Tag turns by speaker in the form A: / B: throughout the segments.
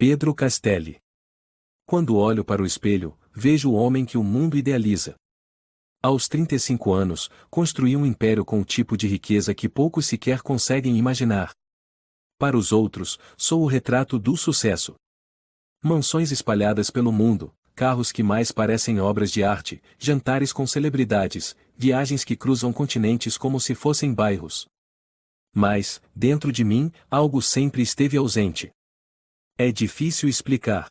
A: Pedro Castelli. Quando olho para o espelho, vejo o homem que o mundo idealiza. Aos 35 anos, construí um império com um tipo de riqueza que poucos sequer conseguem imaginar. Para os outros, sou o retrato do sucesso. Mansões espalhadas pelo mundo, carros que mais parecem obras de arte, jantares com celebridades, viagens que cruzam continentes como se fossem bairros. Mas, dentro de mim, algo sempre esteve ausente. É difícil explicar.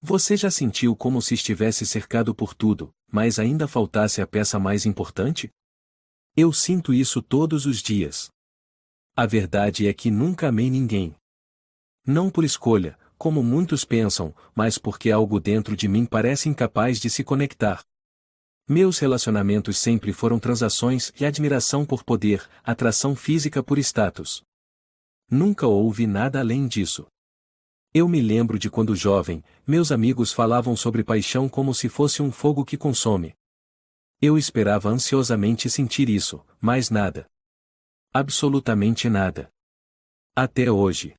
A: Você já sentiu como se estivesse cercado por tudo, mas ainda faltasse a peça mais importante? Eu sinto isso todos os dias. A verdade é que nunca amei ninguém. Não por escolha, como muitos pensam, mas porque algo dentro de mim parece incapaz de se conectar. Meus relacionamentos sempre foram transações e admiração por poder, atração física por status. Nunca houve nada além disso. Eu me lembro de quando jovem, meus amigos falavam sobre paixão como se fosse um fogo que consome. Eu esperava ansiosamente sentir isso, mas nada. Absolutamente nada. Até hoje.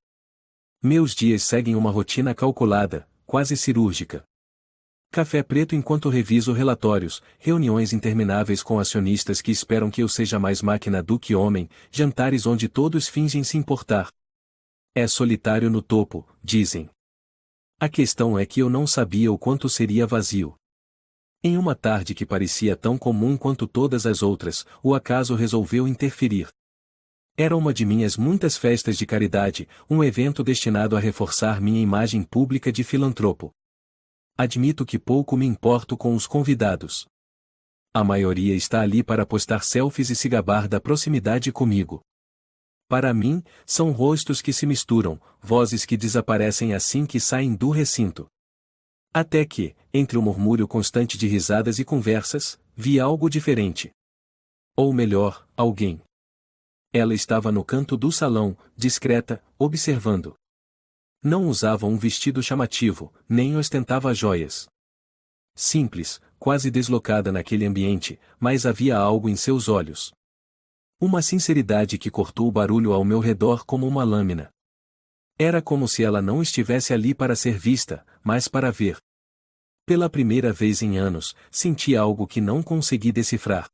A: Meus dias seguem uma rotina calculada, quase cirúrgica. Café preto enquanto reviso relatórios, reuniões intermináveis com acionistas que esperam que eu seja mais máquina do que homem, jantares onde todos fingem se importar. É solitário no topo, dizem. A questão é que eu não sabia o quanto seria vazio. Em uma tarde que parecia tão comum quanto todas as outras, o acaso resolveu interferir. Era uma de minhas muitas festas de caridade, um evento destinado a reforçar minha imagem pública de filantropo. Admito que pouco me importo com os convidados. A maioria está ali para postar selfies e se gabar da proximidade comigo. Para mim, são rostos que se misturam, vozes que desaparecem assim que saem do recinto. Até que, entre o murmúrio constante de risadas e conversas, vi algo diferente. Ou melhor, alguém. Ela estava no canto do salão, discreta, observando. Não usava um vestido chamativo, nem ostentava joias. Simples, quase deslocada naquele ambiente, mas havia algo em seus olhos. Uma sinceridade que cortou o barulho ao meu redor como uma lâmina. Era como se ela não estivesse ali para ser vista, mas para ver. Pela primeira vez em anos, senti algo que não consegui decifrar.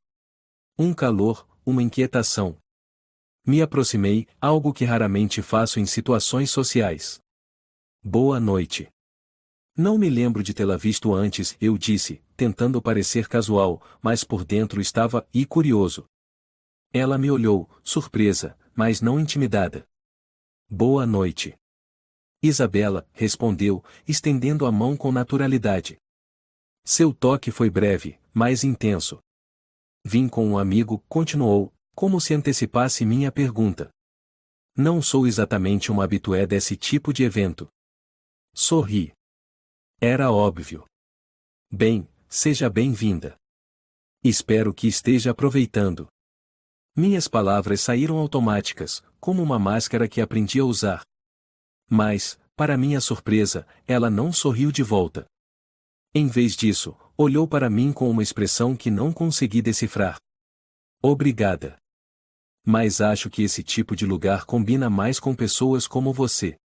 A: Um calor, uma inquietação. Me aproximei, algo que raramente faço em situações sociais. Boa noite. Não me lembro de tê-la visto antes, eu disse, tentando parecer casual, mas por dentro estava curioso. Ela me olhou, surpresa, mas não intimidada. Boa noite. Isabela, respondeu, estendendo a mão com naturalidade. Seu toque foi breve, mas intenso. Vim com um amigo, continuou, como se antecipasse minha pergunta. Não sou exatamente uma habitué desse tipo de evento. Sorri. Era óbvio. Bem, seja bem-vinda. Espero que esteja aproveitando. Minhas palavras saíram automáticas, como uma máscara que aprendi a usar. Mas, para minha surpresa, ela não sorriu de volta. Em vez disso, olhou para mim com uma expressão que não consegui decifrar. Obrigada. Mas acho que esse tipo de lugar combina mais com pessoas como você.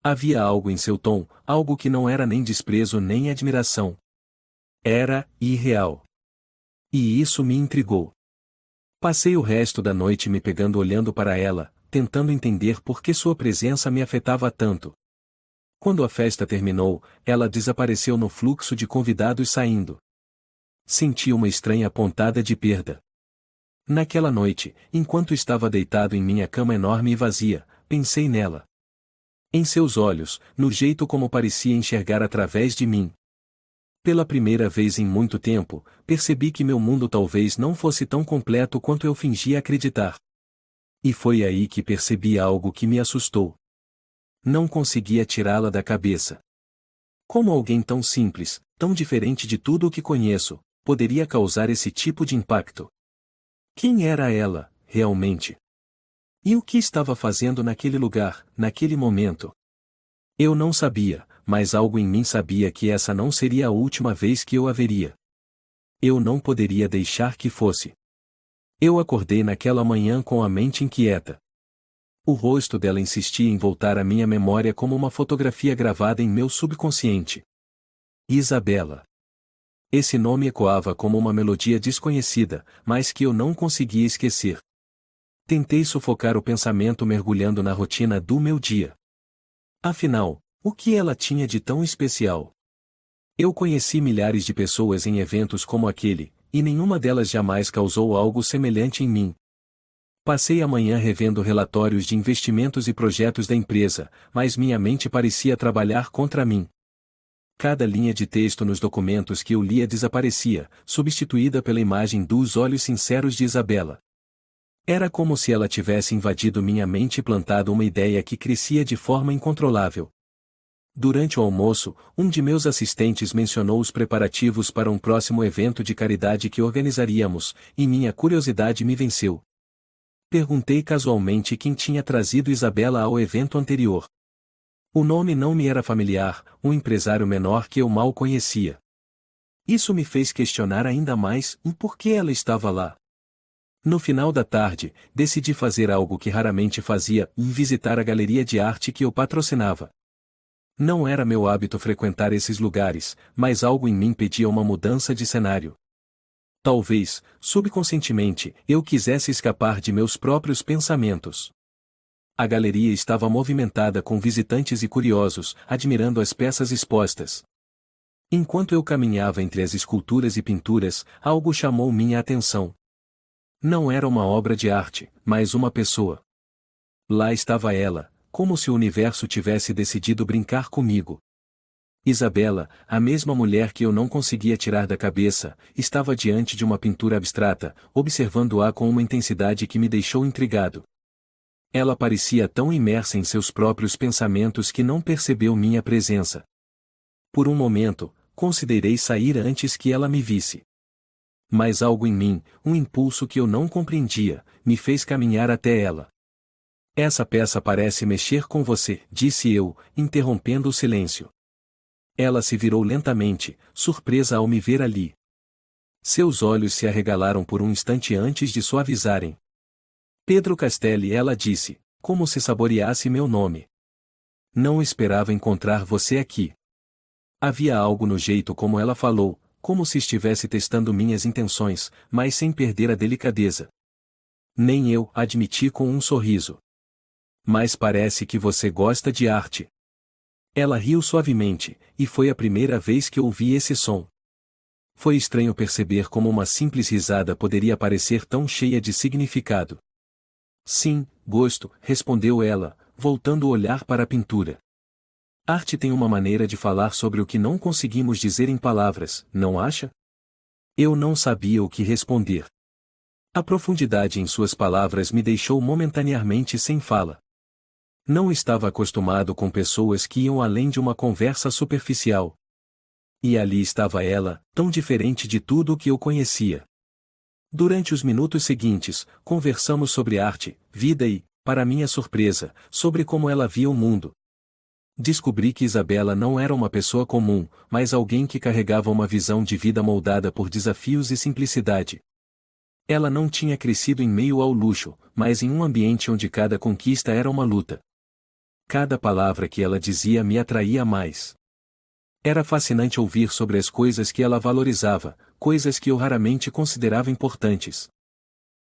A: Havia algo em seu tom, algo que não era nem desprezo nem admiração. Era irreal. E isso me intrigou. Passei o resto da noite me pegando olhando para ela, tentando entender por que sua presença me afetava tanto. Quando a festa terminou, ela desapareceu no fluxo de convidados saindo. Senti uma estranha pontada de perda. Naquela noite, enquanto estava deitado em minha cama enorme e vazia, pensei nela. Em seus olhos, no jeito como parecia enxergar através de mim. Pela primeira vez em muito tempo, percebi que meu mundo talvez não fosse tão completo quanto eu fingia acreditar. E foi aí que percebi algo que me assustou. Não conseguia tirá-la da cabeça. Como alguém tão simples, tão diferente de tudo o que conheço, poderia causar esse tipo de impacto? Quem era ela, realmente? E o que estava fazendo naquele lugar, naquele momento? Eu não sabia, mas algo em mim sabia que essa não seria a última vez que eu a veria. Eu não poderia deixar que fosse. Eu acordei naquela manhã com a mente inquieta. O rosto dela insistia em voltar à minha memória como uma fotografia gravada em meu subconsciente. Isabela. Esse nome ecoava como uma melodia desconhecida, mas que eu não conseguia esquecer. Tentei sufocar o pensamento mergulhando na rotina do meu dia. Afinal, o que ela tinha de tão especial? Eu conheci milhares de pessoas em eventos como aquele, e nenhuma delas jamais causou algo semelhante em mim. Passei a manhã revendo relatórios de investimentos e projetos da empresa, mas minha mente parecia trabalhar contra mim. Cada linha de texto nos documentos que eu lia desaparecia, substituída pela imagem dos olhos sinceros de Isabela. Era como se ela tivesse invadido minha mente e plantado uma ideia que crescia de forma incontrolável. Durante o almoço, um de meus assistentes mencionou os preparativos para um próximo evento de caridade que organizaríamos, e minha curiosidade me venceu. Perguntei casualmente quem tinha trazido Isabela ao evento anterior. O nome não me era familiar, um empresário menor que eu mal conhecia. Isso me fez questionar ainda mais por que ela estava lá. No final da tarde, decidi fazer algo que raramente fazia, visitar a galeria de arte que eu patrocinava. Não era meu hábito frequentar esses lugares, mas algo em mim pedia uma mudança de cenário. Talvez, subconscientemente, eu quisesse escapar de meus próprios pensamentos. A galeria estava movimentada com visitantes e curiosos, admirando as peças expostas. Enquanto eu caminhava entre as esculturas e pinturas, algo chamou minha atenção. Não era uma obra de arte, mas uma pessoa. Lá estava ela, como se o universo tivesse decidido brincar comigo. Isabela, a mesma mulher que eu não conseguia tirar da cabeça, estava diante de uma pintura abstrata, observando-a com uma intensidade que me deixou intrigado. Ela parecia tão imersa em seus próprios pensamentos que não percebeu minha presença. Por um momento, considerei sair antes que ela me visse. Mas algo em mim, um impulso que eu não compreendia, me fez caminhar até ela. Essa peça parece mexer com você, disse eu, interrompendo o silêncio. Ela se virou lentamente, surpresa ao me ver ali. Seus olhos se arregalaram por um instante antes de suavizarem. Pedro Castelli, ela disse, como se saboreasse meu nome. Não esperava encontrar você aqui. Havia algo no jeito como ela falou, como se estivesse testando minhas intenções, mas sem perder a delicadeza. Nem eu, admiti com um sorriso. Mas parece que você gosta de arte. Ela riu suavemente, e foi a primeira vez que ouvi esse som. Foi estranho perceber como uma simples risada poderia parecer tão cheia de significado. Sim, gosto, respondeu ela, voltando o olhar para a pintura. Arte tem uma maneira de falar sobre o que não conseguimos dizer em palavras, não acha? Eu não sabia o que responder. A profundidade em suas palavras me deixou momentaneamente sem fala. Não estava acostumado com pessoas que iam além de uma conversa superficial. E ali estava ela, tão diferente de tudo o que eu conhecia. Durante os minutos seguintes, conversamos sobre arte, vida e, para minha surpresa, sobre como ela via o mundo. Descobri que Isabela não era uma pessoa comum, mas alguém que carregava uma visão de vida moldada por desafios e simplicidade. Ela não tinha crescido em meio ao luxo, mas em um ambiente onde cada conquista era uma luta. Cada palavra que ela dizia me atraía mais. Era fascinante ouvir sobre as coisas que ela valorizava, coisas que eu raramente considerava importantes.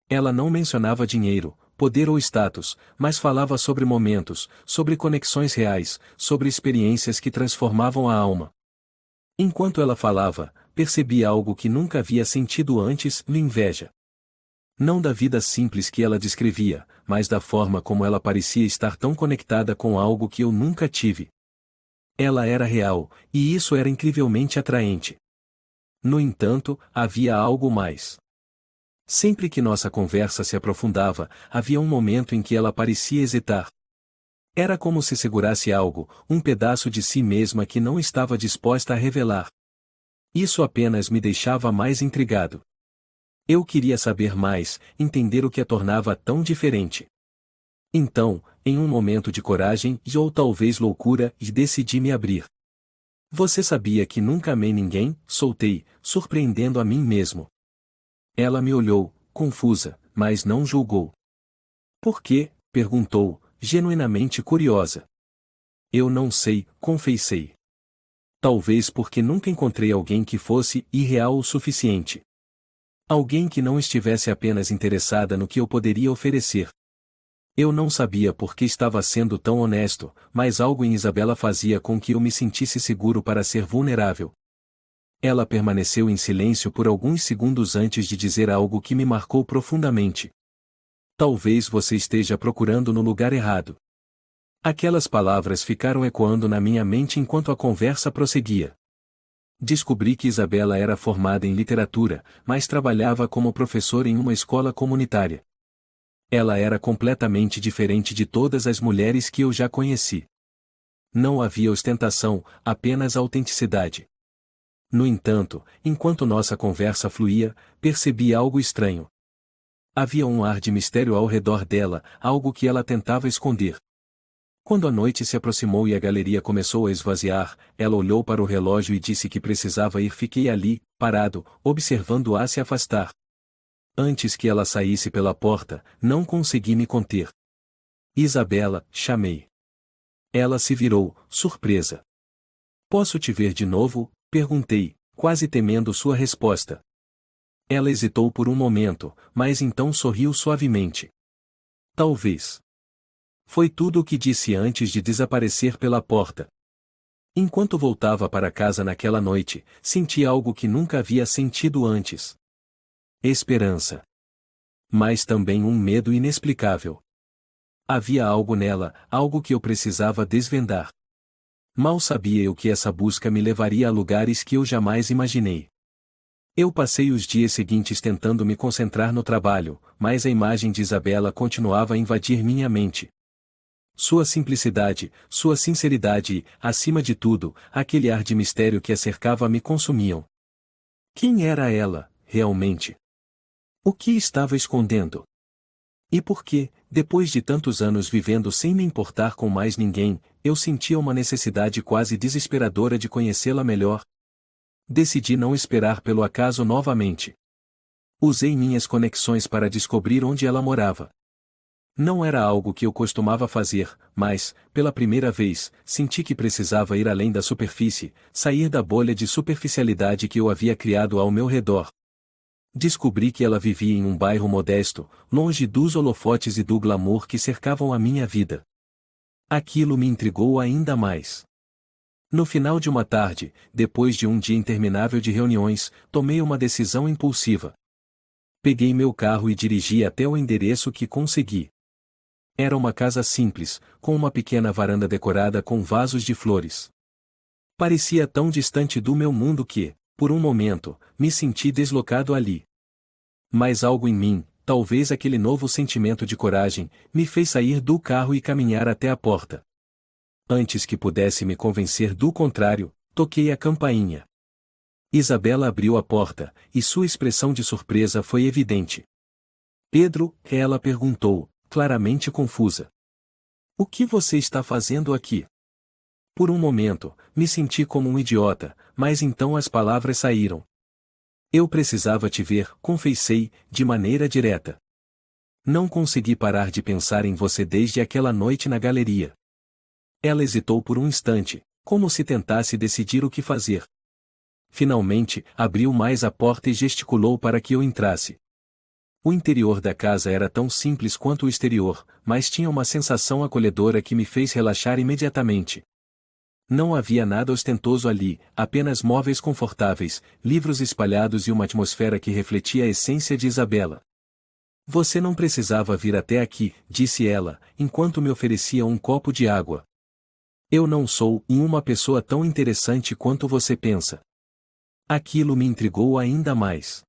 A: Ela não mencionava dinheiro, poder ou status, mas falava sobre momentos, sobre conexões reais, sobre experiências que transformavam a alma. Enquanto ela falava, percebi algo que nunca havia sentido antes, inveja. Não da vida simples que ela descrevia, mas da forma como ela parecia estar tão conectada com algo que eu nunca tive. Ela era real, e isso era incrivelmente atraente. No entanto, havia algo mais. Sempre que nossa conversa se aprofundava, havia um momento em que ela parecia hesitar. Era como se segurasse algo, um pedaço de si mesma que não estava disposta a revelar. Isso apenas me deixava mais intrigado. Eu queria saber mais, entender o que a tornava tão diferente. Então, em um momento de coragem, ou talvez loucura, decidi me abrir. Você sabia que nunca amei ninguém? Soltei, surpreendendo a mim mesmo. Ela me olhou, confusa, mas não julgou. Por quê? Perguntou, genuinamente curiosa. Eu não sei, confessei. Talvez porque nunca encontrei alguém que fosse irreal o suficiente. Alguém que não estivesse apenas interessada no que eu poderia oferecer. Eu não sabia por que estava sendo tão honesto, mas algo em Isabela fazia com que eu me sentisse seguro para ser vulnerável. Ela permaneceu em silêncio por alguns segundos antes de dizer algo que me marcou profundamente. Talvez você esteja procurando no lugar errado. Aquelas palavras ficaram ecoando na minha mente enquanto a conversa prosseguia. Descobri que Isabela era formada em literatura, mas trabalhava como professora em uma escola comunitária. Ela era completamente diferente de todas as mulheres que eu já conheci. Não havia ostentação, apenas autenticidade. No entanto, enquanto nossa conversa fluía, percebi algo estranho. Havia um ar de mistério ao redor dela, algo que ela tentava esconder. Quando a noite se aproximou e a galeria começou a esvaziar, ela olhou para o relógio e disse que precisava ir. Fiquei ali, parado, observando-a se afastar. Antes que ela saísse pela porta, não consegui me conter. Isabela, chamei. Ela se virou, surpresa. Posso te ver de novo? Perguntei, quase temendo sua resposta. Ela hesitou por um momento, mas então sorriu suavemente. Talvez. Foi tudo o que disse antes de desaparecer pela porta. Enquanto voltava para casa naquela noite, senti algo que nunca havia sentido antes. Esperança. Mas também um medo inexplicável. Havia algo nela, algo que eu precisava desvendar. Mal sabia eu que essa busca me levaria a lugares que eu jamais imaginei. Eu passei os dias seguintes tentando me concentrar no trabalho, mas a imagem de Isabela continuava a invadir minha mente. Sua simplicidade, sua sinceridade e, acima de tudo, aquele ar de mistério que a cercava me consumiam. Quem era ela, realmente? O que estava escondendo? E por que, depois de tantos anos vivendo sem me importar com mais ninguém, eu sentia uma necessidade quase desesperadora de conhecê-la melhor? Decidi não esperar pelo acaso novamente. Usei minhas conexões para descobrir onde ela morava. Não era algo que eu costumava fazer, mas, pela primeira vez, senti que precisava ir além da superfície, sair da bolha de superficialidade que eu havia criado ao meu redor. Descobri que ela vivia em um bairro modesto, longe dos holofotes e do glamour que cercavam a minha vida. Aquilo me intrigou ainda mais. No final de uma tarde, depois de um dia interminável de reuniões, tomei uma decisão impulsiva. Peguei meu carro e dirigi até o endereço que consegui. Era uma casa simples, com uma pequena varanda decorada com vasos de flores. Parecia tão distante do meu mundo que, por um momento, me senti deslocado ali. Mas algo em mim, talvez aquele novo sentimento de coragem, me fez sair do carro e caminhar até a porta. Antes que pudesse me convencer do contrário, toquei a campainha. Isabela abriu a porta, e sua expressão de surpresa foi evidente. Pedro, ela perguntou, claramente confusa. O que você está fazendo aqui? Por um momento, me senti como um idiota, mas então as palavras saíram. Eu precisava te ver, confessei, de maneira direta. Não consegui parar de pensar em você desde aquela noite na galeria. Ela hesitou por um instante, como se tentasse decidir o que fazer. Finalmente, abriu mais a porta e gesticulou para que eu entrasse. O interior da casa era tão simples quanto o exterior, mas tinha uma sensação acolhedora que me fez relaxar imediatamente. Não havia nada ostentoso ali, apenas móveis confortáveis, livros espalhados e uma atmosfera que refletia a essência de Isabela. Você não precisava vir até aqui, disse ela, enquanto me oferecia um copo de água. Eu não sou uma pessoa tão interessante quanto você pensa. Aquilo me intrigou ainda mais.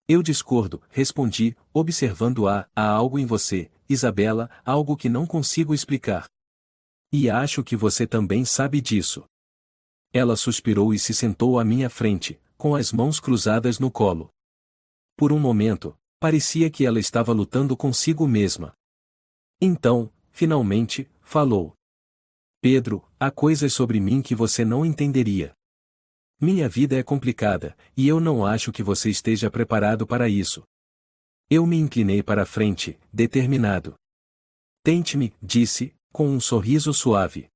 A: Eu discordo, respondi, observando-a. Há algo em você, Isabela, algo que não consigo explicar. E acho que você também sabe disso. Ela suspirou e se sentou à minha frente, com as mãos cruzadas no colo. Por um momento, parecia que ela estava lutando consigo mesma. Então, finalmente, falou. Pedro, há coisas sobre mim que você não entenderia. Minha vida é complicada, e eu não acho que você esteja preparado para isso. Eu me inclinei para a frente, determinado. Tente-me, disse, com um sorriso suave.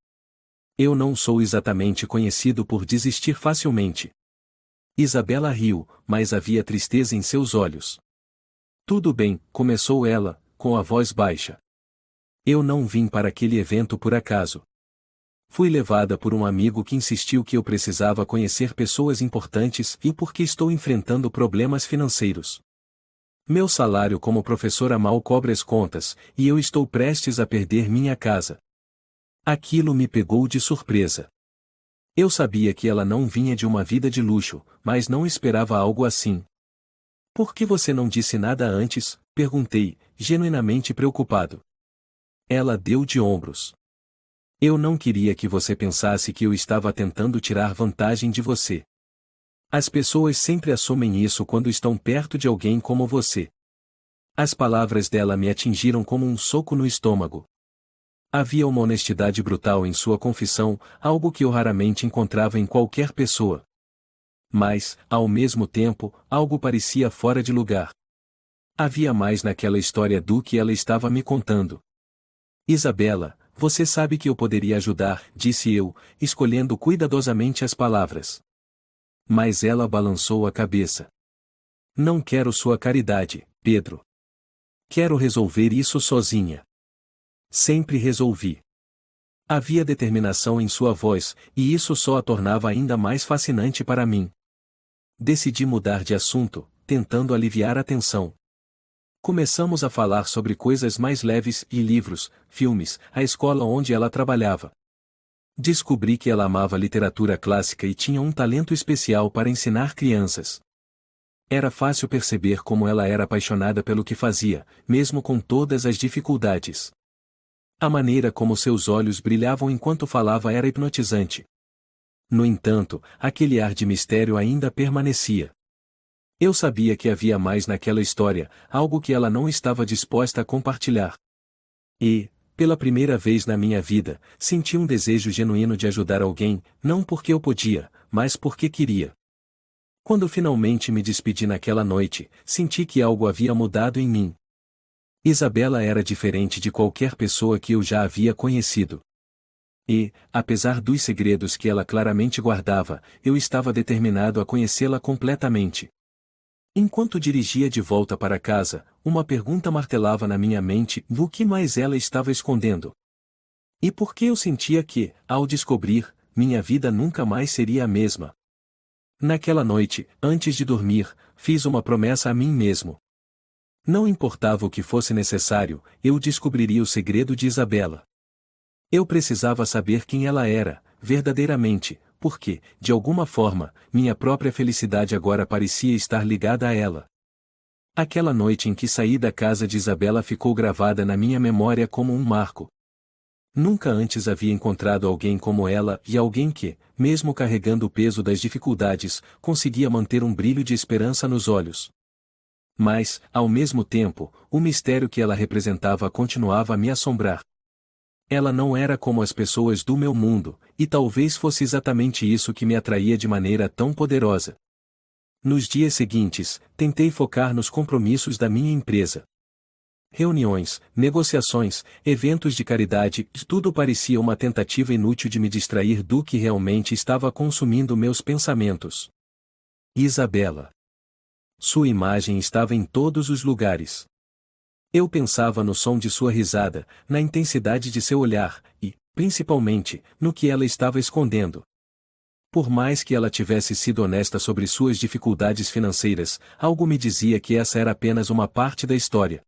A: Eu não sou exatamente conhecido por desistir facilmente. Isabela riu, mas havia tristeza em seus olhos. Tudo bem, começou ela, com a voz baixa. Eu não vim para aquele evento por acaso. Fui levada por um amigo que insistiu que eu precisava conhecer pessoas importantes e porque estou enfrentando problemas financeiros. Meu salário como professora mal cobre as contas, e eu estou prestes a perder minha casa. Aquilo me pegou de surpresa. Eu sabia que ela não vinha de uma vida de luxo, mas não esperava algo assim. Por que você não disse nada antes? Perguntei, genuinamente preocupado. Ela deu de ombros. Eu não queria que você pensasse que eu estava tentando tirar vantagem de você. As pessoas sempre assumem isso quando estão perto de alguém como você. As palavras dela me atingiram como um soco no estômago. Havia uma honestidade brutal em sua confissão, algo que eu raramente encontrava em qualquer pessoa. Mas, ao mesmo tempo, algo parecia fora de lugar. Havia mais naquela história do que ela estava me contando. Isabela, você sabe que eu poderia ajudar, disse eu, escolhendo cuidadosamente as palavras. Mas ela balançou a cabeça. Não quero sua caridade, Pedro. Quero resolver isso sozinha. Sempre resolvi. Havia determinação em sua voz, e isso só a tornava ainda mais fascinante para mim. Decidi mudar de assunto, tentando aliviar a tensão. Começamos a falar sobre coisas mais leves e livros, filmes, a escola onde ela trabalhava. Descobri que ela amava literatura clássica e tinha um talento especial para ensinar crianças. Era fácil perceber como ela era apaixonada pelo que fazia, mesmo com todas as dificuldades. A maneira como seus olhos brilhavam enquanto falava era hipnotizante. No entanto, aquele ar de mistério ainda permanecia. Eu sabia que havia mais naquela história, algo que ela não estava disposta a compartilhar. E, pela primeira vez na minha vida, senti um desejo genuíno de ajudar alguém, não porque eu podia, mas porque queria. Quando finalmente me despedi naquela noite, senti que algo havia mudado em mim. Isabela era diferente de qualquer pessoa que eu já havia conhecido. E, apesar dos segredos que ela claramente guardava, eu estava determinado a conhecê-la completamente. Enquanto dirigia de volta para casa, uma pergunta martelava na minha mente: o que mais ela estava escondendo? E por que eu sentia que, ao descobrir, minha vida nunca mais seria a mesma? Naquela noite, antes de dormir, fiz uma promessa a mim mesmo. Não importava o que fosse necessário, eu descobriria o segredo de Isabela. Eu precisava saber quem ela era, verdadeiramente, porque, de alguma forma, minha própria felicidade agora parecia estar ligada a ela. Aquela noite em que saí da casa de Isabela ficou gravada na minha memória como um marco. Nunca antes havia encontrado alguém como ela e alguém que, mesmo carregando o peso das dificuldades, conseguia manter um brilho de esperança nos olhos. Mas, ao mesmo tempo, o mistério que ela representava continuava a me assombrar. Ela não era como as pessoas do meu mundo, e talvez fosse exatamente isso que me atraía de maneira tão poderosa. Nos dias seguintes, tentei focar nos compromissos da minha empresa. Reuniões, negociações, eventos de caridade, tudo parecia uma tentativa inútil de me distrair do que realmente estava consumindo meus pensamentos. Isabela. Sua imagem estava em todos os lugares. Eu pensava no som de sua risada, na intensidade de seu olhar, e, principalmente, no que ela estava escondendo. Por mais que ela tivesse sido honesta sobre suas dificuldades financeiras, algo me dizia que essa era apenas uma parte da história.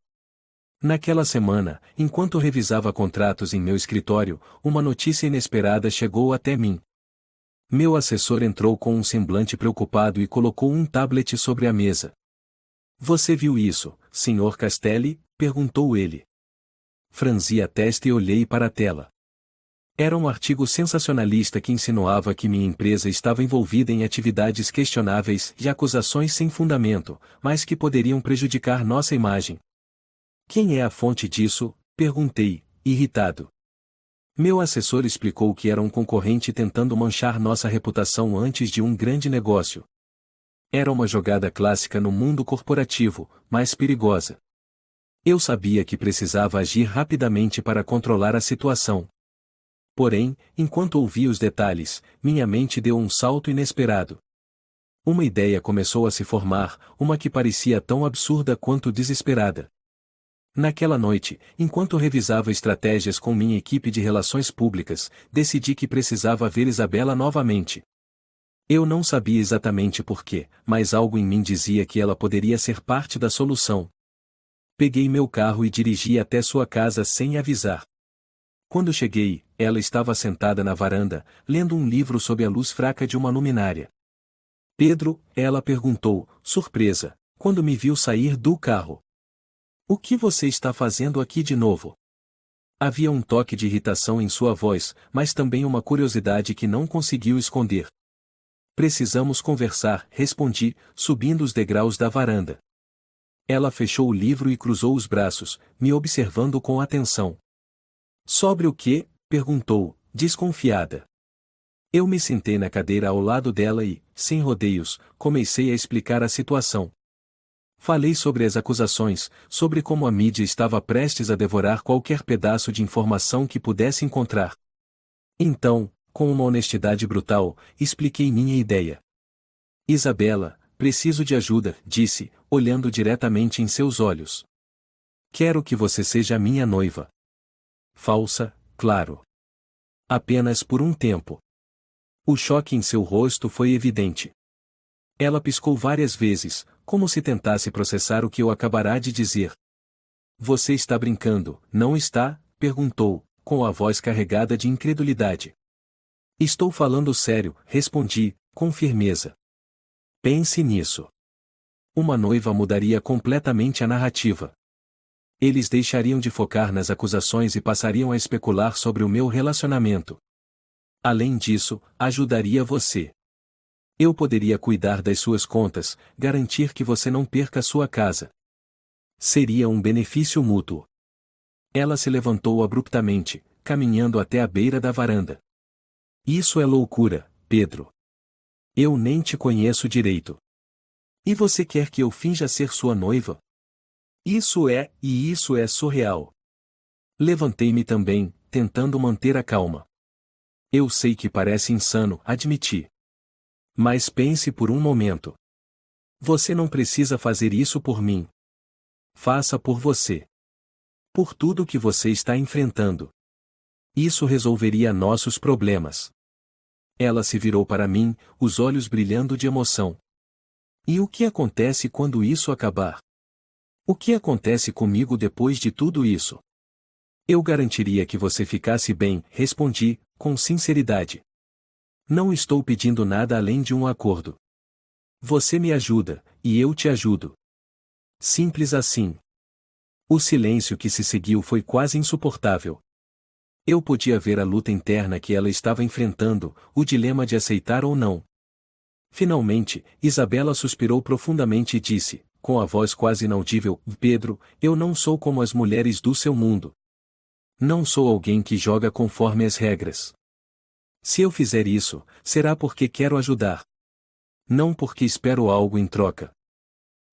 A: Naquela semana, enquanto revisava contratos em meu escritório, uma notícia inesperada chegou até mim. Meu assessor entrou com um semblante preocupado e colocou um tablet sobre a mesa. Você viu isso, Sr. Castelli? Perguntou ele. Franzi a testa e olhei para a tela. Era um artigo sensacionalista que insinuava que minha empresa estava envolvida em atividades questionáveis e acusações sem fundamento, mas que poderiam prejudicar nossa imagem. Quem é a fonte disso? Perguntei, irritado. Meu assessor explicou que era um concorrente tentando manchar nossa reputação antes de um grande negócio. Era uma jogada clássica no mundo corporativo, mas perigosa. Eu sabia que precisava agir rapidamente para controlar a situação. Porém, enquanto ouvia os detalhes, minha mente deu um salto inesperado. Uma ideia começou a se formar, uma que parecia tão absurda quanto desesperada. Naquela noite, enquanto revisava estratégias com minha equipe de relações públicas, decidi que precisava ver Isabela novamente. Eu não sabia exatamente porquê, mas algo em mim dizia que ela poderia ser parte da solução. Peguei meu carro e dirigi até sua casa sem avisar. Quando cheguei, ela estava sentada na varanda, lendo um livro sob a luz fraca de uma luminária. Pedro, ela perguntou, surpresa, quando me viu sair do carro. O que você está fazendo aqui de novo? Havia um toque de irritação em sua voz, mas também uma curiosidade que não conseguiu esconder. Precisamos conversar, respondi, subindo os degraus da varanda. Ela fechou o livro e cruzou os braços, me observando com atenção. Sobre o quê? Perguntou, desconfiada. Eu me sentei na cadeira ao lado dela e, sem rodeios, comecei a explicar a situação. Falei sobre as acusações, sobre como a mídia estava prestes a devorar qualquer pedaço de informação que pudesse encontrar. Então, com uma honestidade brutal, expliquei minha ideia. Isabela, preciso de ajuda, disse, olhando diretamente em seus olhos. Quero que você seja minha noiva. Falsa, claro. Apenas por um tempo. O choque em seu rosto foi evidente. Ela piscou várias vezes, como se tentasse processar o que eu acabará de dizer. Você está brincando, não está? Perguntou, com a voz carregada de incredulidade. Estou falando sério, respondi, com firmeza. Pense nisso. Uma noiva mudaria completamente a narrativa. Eles deixariam de focar nas acusações e passariam a especular sobre o meu relacionamento. Além disso, ajudaria você. Eu poderia cuidar das suas contas, garantir que você não perca sua casa. Seria um benefício mútuo. Ela se levantou abruptamente, caminhando até a beira da varanda. Isso é loucura, Pedro. Eu nem te conheço direito. E você quer que eu finja ser sua noiva? Isso é surreal. Levantei-me também, tentando manter a calma. Eu sei que parece insano, admiti. Mas pense por um momento. Você não precisa fazer isso por mim. Faça por você. Por tudo que você está enfrentando. Isso resolveria nossos problemas. Ela se virou para mim, os olhos brilhando de emoção. E o que acontece quando isso acabar? O que acontece comigo depois de tudo isso? Eu garantiria que você ficasse bem, respondi, com sinceridade. Não estou pedindo nada além de um acordo. Você me ajuda, e eu te ajudo. Simples assim. O silêncio que se seguiu foi quase insuportável. Eu podia ver a luta interna que ela estava enfrentando, o dilema de aceitar ou não. Finalmente, Isabela suspirou profundamente e disse, com a voz quase inaudível, Pedro, eu não sou como as mulheres do seu mundo. Não sou alguém que joga conforme as regras. Se eu fizer isso, será porque quero ajudar. Não porque espero algo em troca.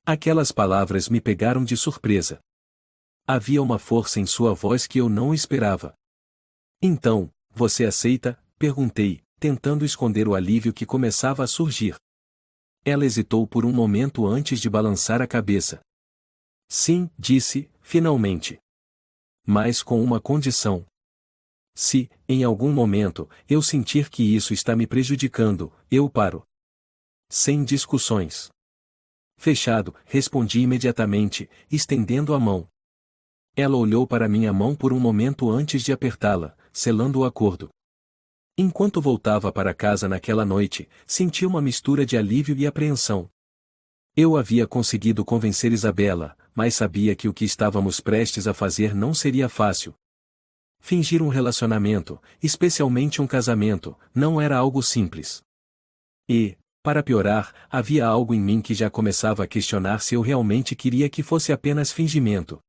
A: Aquelas palavras me pegaram de surpresa. Havia uma força em sua voz que eu não esperava. Então, você aceita? Perguntei, tentando esconder o alívio que começava a surgir. Ela hesitou por um momento antes de balançar a cabeça. Sim, disse, finalmente. Mas com uma condição. Se, em algum momento, eu sentir que isso está me prejudicando, eu paro. Sem discussões. Fechado, respondi imediatamente, estendendo a mão. Ela olhou para minha mão por um momento antes de apertá-la, selando o acordo. Enquanto voltava para casa naquela noite, senti uma mistura de alívio e apreensão. Eu havia conseguido convencer Isabela, mas sabia que o que estávamos prestes a fazer não seria fácil. Fingir um relacionamento, especialmente um casamento, não era algo simples. E, para piorar, havia algo em mim que já começava a questionar se eu realmente queria que fosse apenas fingimento.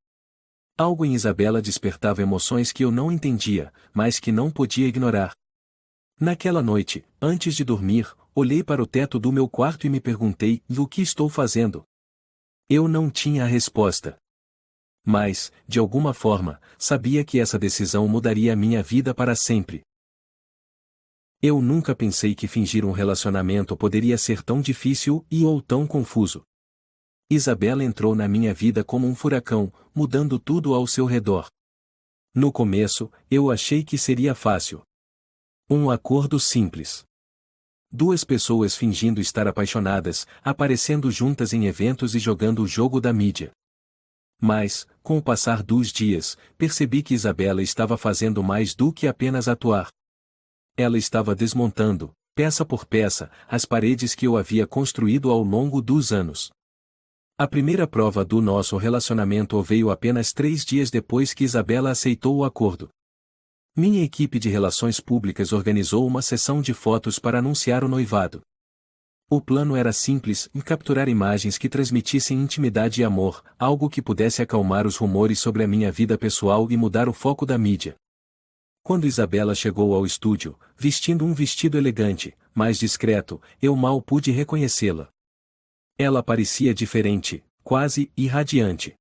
A: Algo em Isabela despertava emoções que eu não entendia, mas que não podia ignorar. Naquela noite, antes de dormir, olhei para o teto do meu quarto e me perguntei, o que estou fazendo? Eu não tinha a resposta. Mas, de alguma forma, sabia que essa decisão mudaria a minha vida para sempre. Eu nunca pensei que fingir um relacionamento poderia ser tão difícil ou tão confuso. Isabela entrou na minha vida como um furacão, mudando tudo ao seu redor. No começo, eu achei que seria fácil. Um acordo simples. Duas pessoas fingindo estar apaixonadas, aparecendo juntas em eventos e jogando o jogo da mídia. Mas, com o passar dos dias, percebi que Isabela estava fazendo mais do que apenas atuar. Ela estava desmontando, peça por peça, as paredes que eu havia construído ao longo dos anos. A primeira prova do nosso relacionamento veio apenas 3 dias depois que Isabela aceitou o acordo. Minha equipe de relações públicas organizou uma sessão de fotos para anunciar o noivado. O plano era simples: capturar imagens que transmitissem intimidade e amor, algo que pudesse acalmar os rumores sobre a minha vida pessoal e mudar o foco da mídia. Quando Isabela chegou ao estúdio, vestindo um vestido elegante, mais discreto, eu mal pude reconhecê-la. Ela parecia diferente, quase irradiante.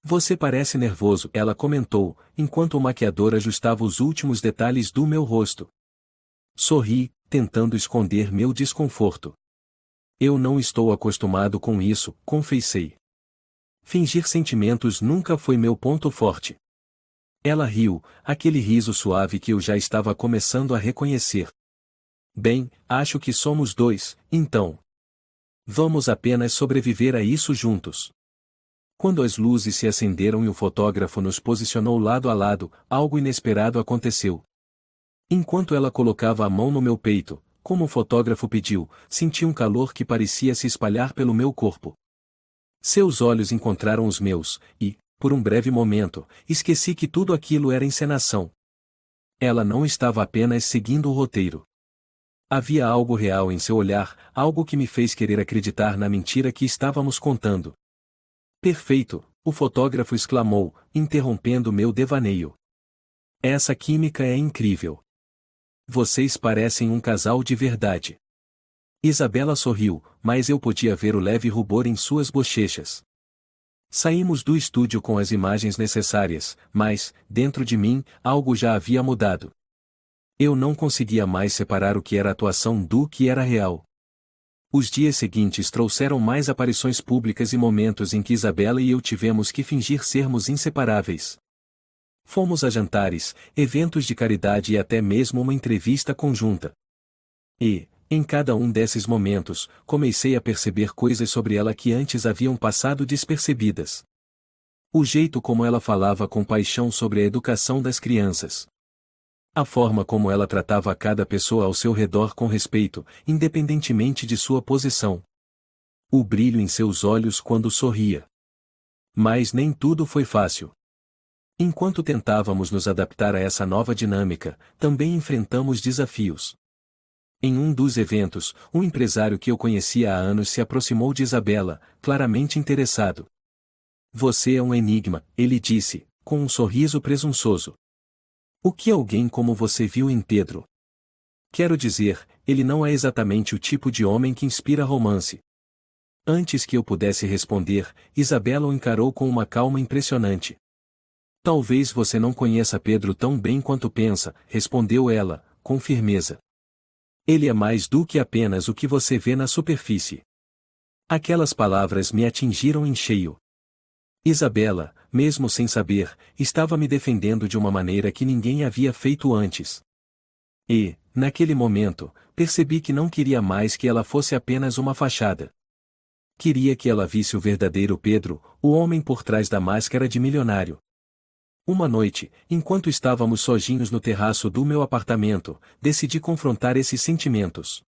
A: Você parece nervoso, ela comentou, enquanto o maquiador ajustava os últimos detalhes do meu rosto. Sorri, tentando esconder meu desconforto. Eu não estou acostumado com isso, confessei. Fingir sentimentos nunca foi meu ponto forte. Ela riu, aquele riso suave que eu já estava começando a reconhecer. Bem, acho que somos dois, então. Vamos apenas sobreviver a isso juntos. Quando as luzes se acenderam e o fotógrafo nos posicionou lado a lado, algo inesperado aconteceu. Enquanto ela colocava a mão no meu peito, como o fotógrafo pediu, senti um calor que parecia se espalhar pelo meu corpo. Seus olhos encontraram os meus, e, por um breve momento, esqueci que tudo aquilo era encenação. Ela não estava apenas seguindo o roteiro. Havia algo real em seu olhar, algo que me fez querer acreditar na mentira que estávamos contando. Perfeito, o fotógrafo exclamou, interrompendo meu devaneio. Essa química é incrível. Vocês parecem um casal de verdade. Isabela sorriu, mas eu podia ver o leve rubor em suas bochechas. Saímos do estúdio com as imagens necessárias, mas, dentro de mim, algo já havia mudado. Eu não conseguia mais separar o que era atuação do que era real. Os dias seguintes trouxeram mais aparições públicas e momentos em que Isabela e eu tivemos que fingir sermos inseparáveis. Fomos a jantares, eventos de caridade e até mesmo uma entrevista conjunta. E, em cada um desses momentos, comecei a perceber coisas sobre ela que antes haviam passado despercebidas. O jeito como ela falava com paixão sobre a educação das crianças. A forma como ela tratava a cada pessoa ao seu redor com respeito, independentemente de sua posição. O brilho em seus olhos quando sorria. Mas nem tudo foi fácil. Enquanto tentávamos nos adaptar a essa nova dinâmica, também enfrentamos desafios. Em um dos eventos, um empresário que eu conhecia há anos se aproximou de Isabela, claramente interessado. Você é um enigma, ele disse, com um sorriso presunçoso. O que alguém como você viu em Pedro? Quero dizer, ele não é exatamente o tipo de homem que inspira romance. Antes que eu pudesse responder, Isabela o encarou com uma calma impressionante. Talvez você não conheça Pedro tão bem quanto pensa, respondeu ela, com firmeza. Ele é mais do que apenas o que você vê na superfície. Aquelas palavras me atingiram em cheio. Isabela, mesmo sem saber, estava me defendendo de uma maneira que ninguém havia feito antes. E, naquele momento, percebi que não queria mais que ela fosse apenas uma fachada. Queria que ela visse o verdadeiro Pedro, o homem por trás da máscara de milionário. Uma noite, enquanto estávamos sozinhos no terraço do meu apartamento, decidi confrontar esses sentimentos.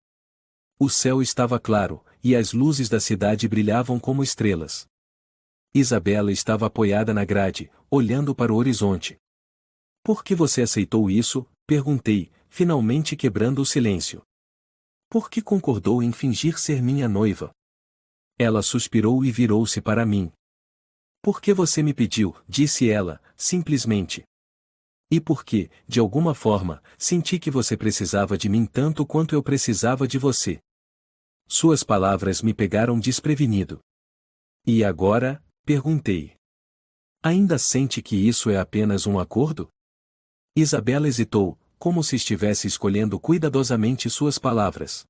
A: O céu estava claro, e as luzes da cidade brilhavam como estrelas. Isabela estava apoiada na grade, olhando para o horizonte. Por que você aceitou isso? Perguntei, finalmente quebrando o silêncio. Por que concordou em fingir ser minha noiva? Ela suspirou e virou-se para mim. Por que você me pediu? Disse ela, simplesmente. E porque, de alguma forma, senti que você precisava de mim tanto quanto eu precisava de você. Suas palavras me pegaram desprevenido. E agora? Perguntei. Ainda sente que isso é apenas um acordo? Isabela hesitou, como se estivesse escolhendo cuidadosamente suas palavras.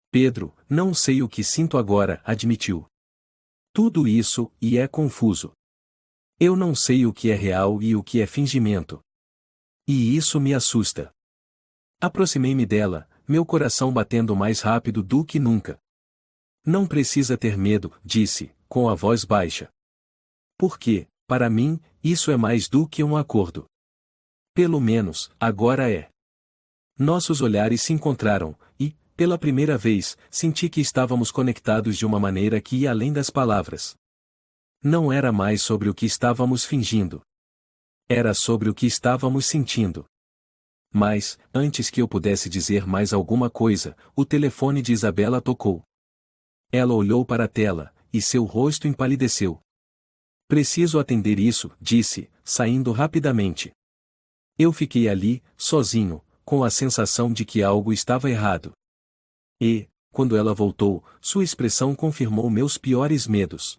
A: Pedro, não sei o que sinto agora, admitiu. Tudo isso, e é confuso. Eu não sei o que é real e o que é fingimento. E isso me assusta. Aproximei-me dela, meu coração batendo mais rápido do que nunca. Não precisa ter medo, disse, com a voz baixa. Porque, para mim, isso é mais do que um acordo. Pelo menos, agora é. Nossos olhares se encontraram, e, pela primeira vez, senti que estávamos conectados de uma maneira que ia além das palavras. Não era mais sobre o que estávamos fingindo. Era sobre o que estávamos sentindo. Mas, antes que eu pudesse dizer mais alguma coisa, o telefone de Isabela tocou. Ela olhou para a tela, e seu rosto empalideceu. Preciso atender isso, disse, saindo rapidamente. Eu fiquei ali, sozinho, com a sensação de que algo estava errado. E, quando ela voltou, sua expressão confirmou meus piores medos.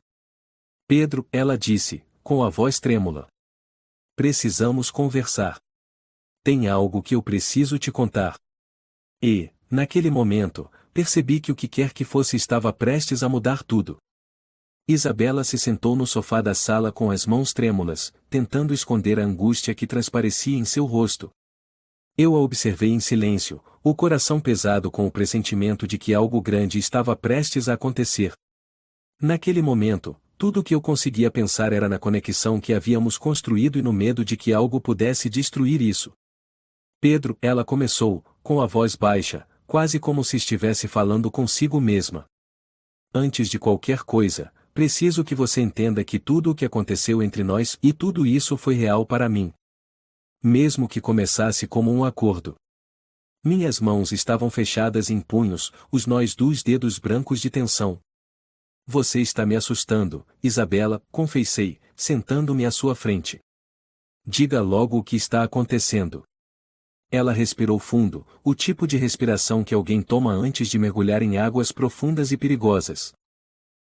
A: Pedro, ela disse, com a voz trêmula. Precisamos conversar. Tem algo que eu preciso te contar. E, naquele momento, percebi que o que quer que fosse estava prestes a mudar tudo. Isabela se sentou no sofá da sala com as mãos trêmulas, tentando esconder a angústia que transparecia em seu rosto. Eu a observei em silêncio, o coração pesado com o pressentimento de que algo grande estava prestes a acontecer. Naquele momento, tudo o que eu conseguia pensar era na conexão que havíamos construído e no medo de que algo pudesse destruir isso. Pedro, ela começou, com a voz baixa, quase como se estivesse falando consigo mesma. Antes de qualquer coisa, preciso que você entenda que tudo o que aconteceu entre nós e tudo isso foi real para mim. Mesmo que começasse como um acordo. Minhas mãos estavam fechadas em punhos, os nós dos dedos brancos de tensão. Você está me assustando, Isabela, confessei, sentando-me à sua frente. Diga logo o que está acontecendo. Ela respirou fundo, o tipo de respiração que alguém toma antes de mergulhar em águas profundas e perigosas.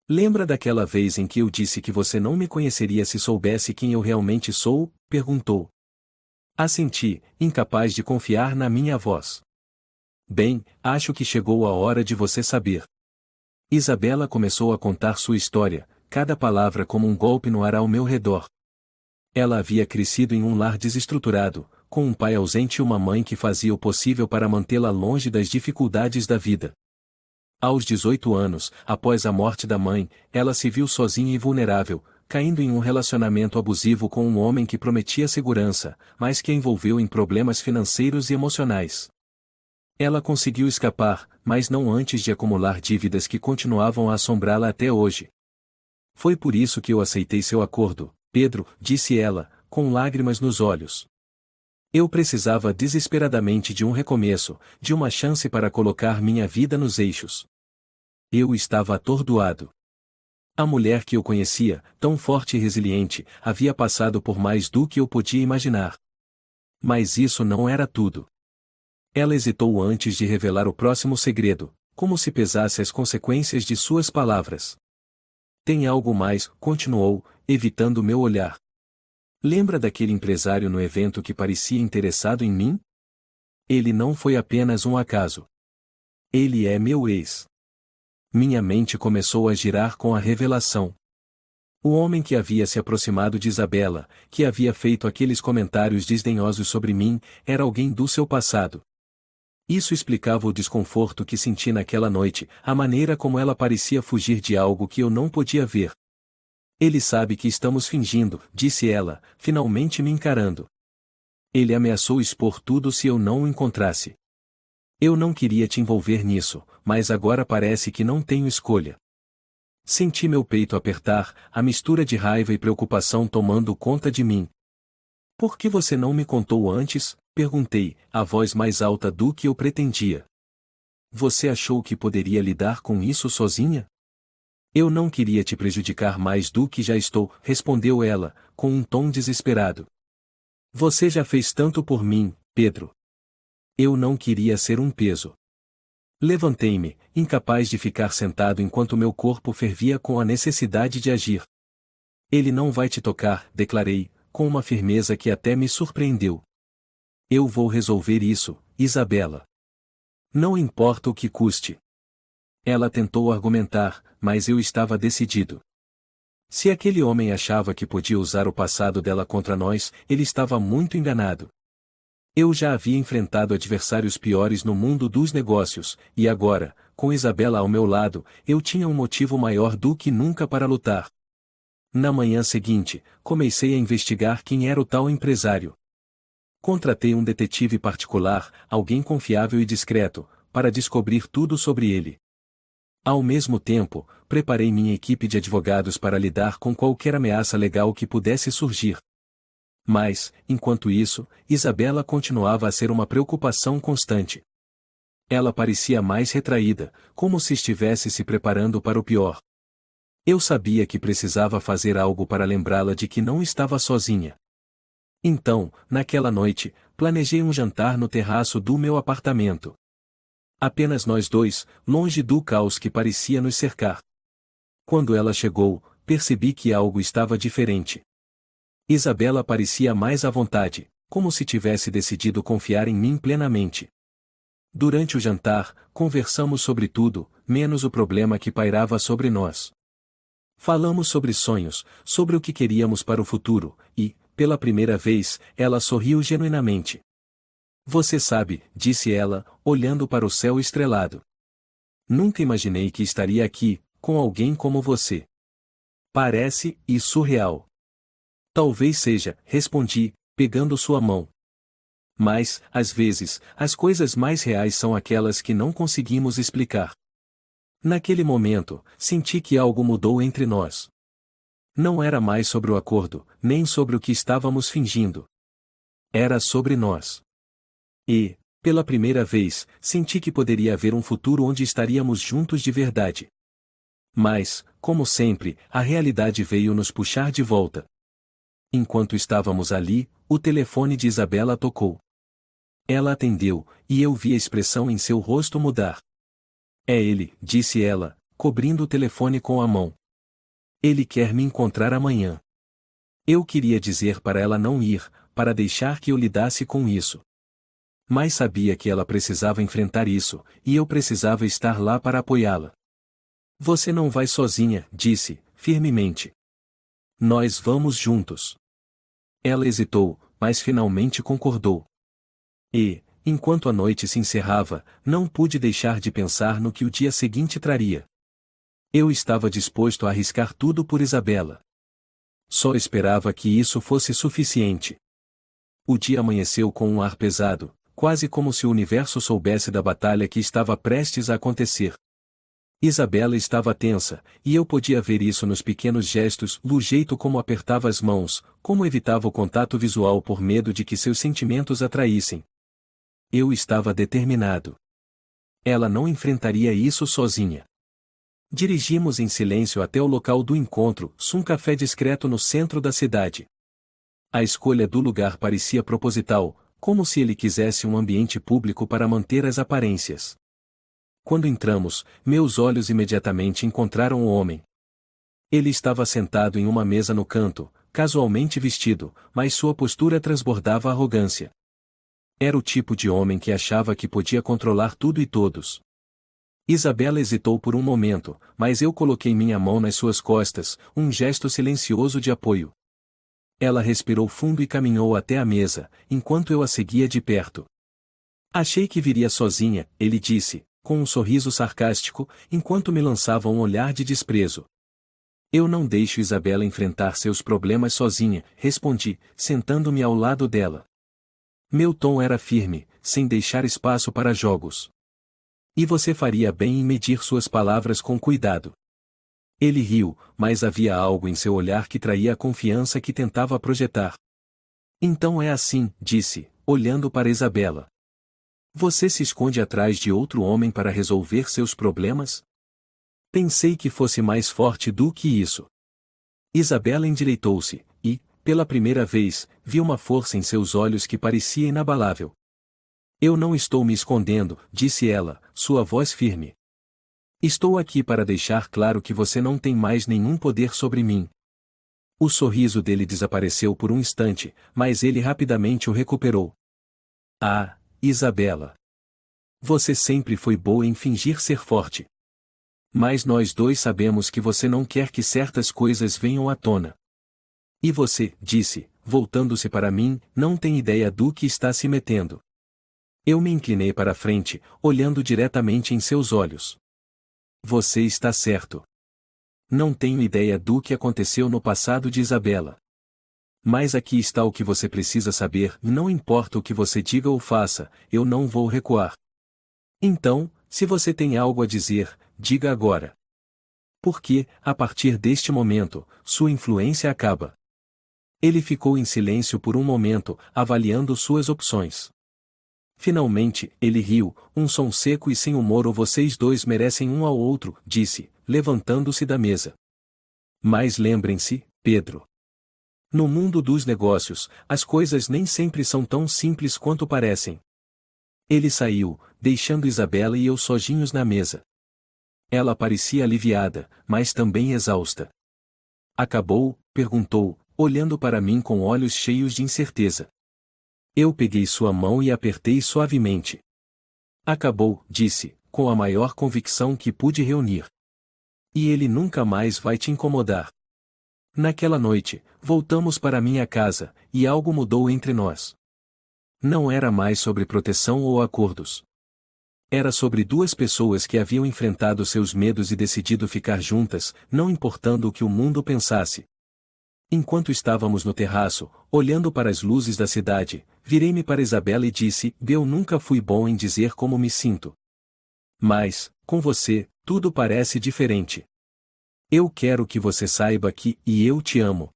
A: Lembra daquela vez em que eu disse que você não me conheceria se soubesse quem eu realmente sou? Perguntou. Assenti, incapaz de confiar na minha voz. Bem, acho que chegou a hora de você saber. Isabela começou a contar sua história, cada palavra como um golpe no ar ao meu redor. Ela havia crescido em um lar desestruturado, com um pai ausente e uma mãe que fazia o possível para mantê-la longe das dificuldades da vida. Aos 18 anos, após a morte da mãe, ela se viu sozinha e vulnerável, caindo em um relacionamento abusivo com um homem que prometia segurança, mas que a envolveu em problemas financeiros e emocionais. Ela conseguiu escapar, mas não antes de acumular dívidas que continuavam a assombrá-la até hoje. Foi por isso que eu aceitei seu acordo, Pedro, disse ela, com lágrimas nos olhos. Eu precisava desesperadamente de um recomeço, de uma chance para colocar minha vida nos eixos. Eu estava atordoado. A mulher que eu conhecia, tão forte e resiliente, havia passado por mais do que eu podia imaginar. Mas isso não era tudo. Ela hesitou antes de revelar o próximo segredo, como se pesasse as consequências de suas palavras. Tem algo mais, continuou, evitando meu olhar. Lembra daquele empresário no evento que parecia interessado em mim? Ele não foi apenas um acaso. Ele é meu ex. Minha mente começou a girar com a revelação. O homem que havia se aproximado de Isabela, que havia feito aqueles comentários desdenhosos sobre mim, era alguém do seu passado. Isso explicava o desconforto que senti naquela noite, a maneira como ela parecia fugir de algo que eu não podia ver. Ele sabe que estamos fingindo, disse ela, finalmente me encarando. Ele ameaçou expor tudo se eu não o encontrasse. Eu não queria te envolver nisso, mas agora parece que não tenho escolha. Senti meu peito apertar, a mistura de raiva e preocupação tomando conta de mim. Por que você não me contou antes? Perguntei, a voz mais alta do que eu pretendia. Você achou que poderia lidar com isso sozinha? Eu não queria te prejudicar mais do que já estou, respondeu ela, com um tom desesperado. Você já fez tanto por mim, Pedro. Eu não queria ser um peso. Levantei-me, incapaz de ficar sentado enquanto meu corpo fervia com a necessidade de agir. Ele não vai te tocar, declarei, com uma firmeza que até me surpreendeu. Eu vou resolver isso, Isabela. Não importa o que custe. Ela tentou argumentar, mas eu estava decidido. Se aquele homem achava que podia usar o passado dela contra nós, ele estava muito enganado. Eu já havia enfrentado adversários piores no mundo dos negócios, e agora, com Isabela ao meu lado, eu tinha um motivo maior do que nunca para lutar. Na manhã seguinte, comecei a investigar quem era o tal empresário. Contratei um detetive particular, alguém confiável e discreto, para descobrir tudo sobre ele. Ao mesmo tempo, preparei minha equipe de advogados para lidar com qualquer ameaça legal que pudesse surgir. Mas, enquanto isso, Isabela continuava a ser uma preocupação constante. Ela parecia mais retraída, como se estivesse se preparando para o pior. Eu sabia que precisava fazer algo para lembrá-la de que não estava sozinha. Então, naquela noite, planejei um jantar no terraço do meu apartamento. Apenas nós dois, longe do caos que parecia nos cercar. Quando ela chegou, percebi que algo estava diferente. Isabela parecia mais à vontade, como se tivesse decidido confiar em mim plenamente. Durante o jantar, conversamos sobre tudo, menos o problema que pairava sobre nós. Falamos sobre sonhos, sobre o que queríamos para o futuro, e, pela primeira vez, ela sorriu genuinamente. Você sabe, disse ela, olhando para o céu estrelado. Nunca imaginei que estaria aqui, com alguém como você. Parece surreal. Talvez seja, respondi, pegando sua mão. Mas, às vezes, as coisas mais reais são aquelas que não conseguimos explicar. Naquele momento, senti que algo mudou entre nós. Não era mais sobre o acordo, nem sobre o que estávamos fingindo. Era sobre nós. E, pela primeira vez, senti que poderia haver um futuro onde estaríamos juntos de verdade. Mas, como sempre, a realidade veio nos puxar de volta. Enquanto estávamos ali, o telefone de Isabela tocou. Ela atendeu, e eu vi a expressão em seu rosto mudar. É ele, disse ela, cobrindo o telefone com a mão. Ele quer me encontrar amanhã. Eu queria dizer para ela não ir, para deixar que eu lidasse com isso. Mas sabia que ela precisava enfrentar isso, e eu precisava estar lá para apoiá-la. Você não vai sozinha, disse, firmemente. Nós vamos juntos. Ela hesitou, mas finalmente concordou. E, enquanto a noite se encerrava, não pude deixar de pensar no que o dia seguinte traria. Eu estava disposto a arriscar tudo por Isabela. Só esperava que isso fosse suficiente. O dia amanheceu com um ar pesado, quase como se o universo soubesse da batalha que estava prestes a acontecer. Isabela estava tensa, e eu podia ver isso nos pequenos gestos, do jeito como apertava as mãos, como evitava o contato visual por medo de que seus sentimentos a traíssem. Eu estava determinado. Ela não enfrentaria isso sozinha. Dirigimos em silêncio até o local do encontro, um café discreto no centro da cidade. A escolha do lugar parecia proposital, como se ele quisesse um ambiente público para manter as aparências. Quando entramos, meus olhos imediatamente encontraram o homem. Ele estava sentado em uma mesa no canto, casualmente vestido, mas sua postura transbordava arrogância. Era o tipo de homem que achava que podia controlar tudo e todos. Isabela hesitou por um momento, mas eu coloquei minha mão nas suas costas, um gesto silencioso de apoio. Ela respirou fundo e caminhou até a mesa, enquanto eu a seguia de perto. Achei que viria sozinha, ele disse, com um sorriso sarcástico, enquanto me lançava um olhar de desprezo. Eu não deixo Isabela enfrentar seus problemas sozinha, respondi, sentando-me ao lado dela. Meu tom era firme, sem deixar espaço para jogos. E você faria bem em medir suas palavras com cuidado. Ele riu, mas havia algo em seu olhar que traía a confiança que tentava projetar. Então é assim, disse, olhando para Isabela. Você se esconde atrás de outro homem para resolver seus problemas? Pensei que fosse mais forte do que isso. Isabela endireitou-se, e, pela primeira vez, vi uma força em seus olhos que parecia inabalável. Eu não estou me escondendo, disse ela, sua voz firme. Estou aqui para deixar claro que você não tem mais nenhum poder sobre mim. O sorriso dele desapareceu por um instante, mas ele rapidamente o recuperou. Ah, Isabela! Você sempre foi boa em fingir ser forte. Mas nós dois sabemos que você não quer que certas coisas venham à tona. E você, disse, voltando-se para mim, não tem ideia do que está se metendo. Eu me inclinei para a frente, olhando diretamente em seus olhos. Você está certo. Não tenho ideia do que aconteceu no passado de Isabela. Mas aqui está o que você precisa saber, e não importa o que você diga ou faça, eu não vou recuar. Então, se você tem algo a dizer, diga agora. Porque, a partir deste momento, sua influência acaba. Ele ficou em silêncio por um momento, avaliando suas opções. Finalmente, ele riu, um som seco e sem humor. Ou vocês dois merecem um ao outro, disse, levantando-se da mesa. Mas lembrem-se, Pedro. No mundo dos negócios, as coisas nem sempre são tão simples quanto parecem. Ele saiu, deixando Isabela e eu sozinhos na mesa. Ela parecia aliviada, mas também exausta. Acabou? Perguntou, olhando para mim com olhos cheios de incerteza. Eu peguei sua mão e apertei suavemente. Acabou, disse, com a maior convicção que pude reunir. E ele nunca mais vai te incomodar. Naquela noite, voltamos para minha casa, e algo mudou entre nós. Não era mais sobre proteção ou acordos. Era sobre duas pessoas que haviam enfrentado seus medos e decidido ficar juntas, não importando o que o mundo pensasse. Enquanto estávamos no terraço, olhando para as luzes da cidade, virei-me para Isabela e disse: eu nunca fui bom em dizer como me sinto. Mas, com você, tudo parece diferente. Eu quero que você saiba que, e eu te amo.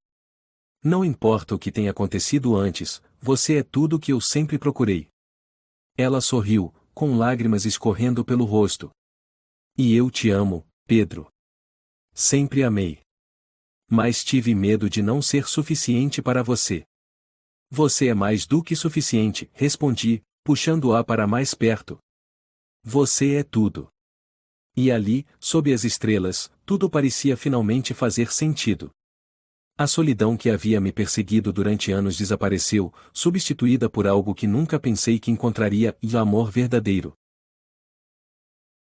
A: Não importa o que tenha acontecido antes, você é tudo o que eu sempre procurei. Ela sorriu, com lágrimas escorrendo pelo rosto. E eu te amo, Pedro. Sempre amei. Mas tive medo de não ser suficiente para você. Você é mais do que suficiente, respondi, puxando-a para mais perto. Você é tudo. E ali, sob as estrelas, tudo parecia finalmente fazer sentido. A solidão que havia me perseguido durante anos desapareceu, substituída por algo que nunca pensei que encontraria, e o amor verdadeiro.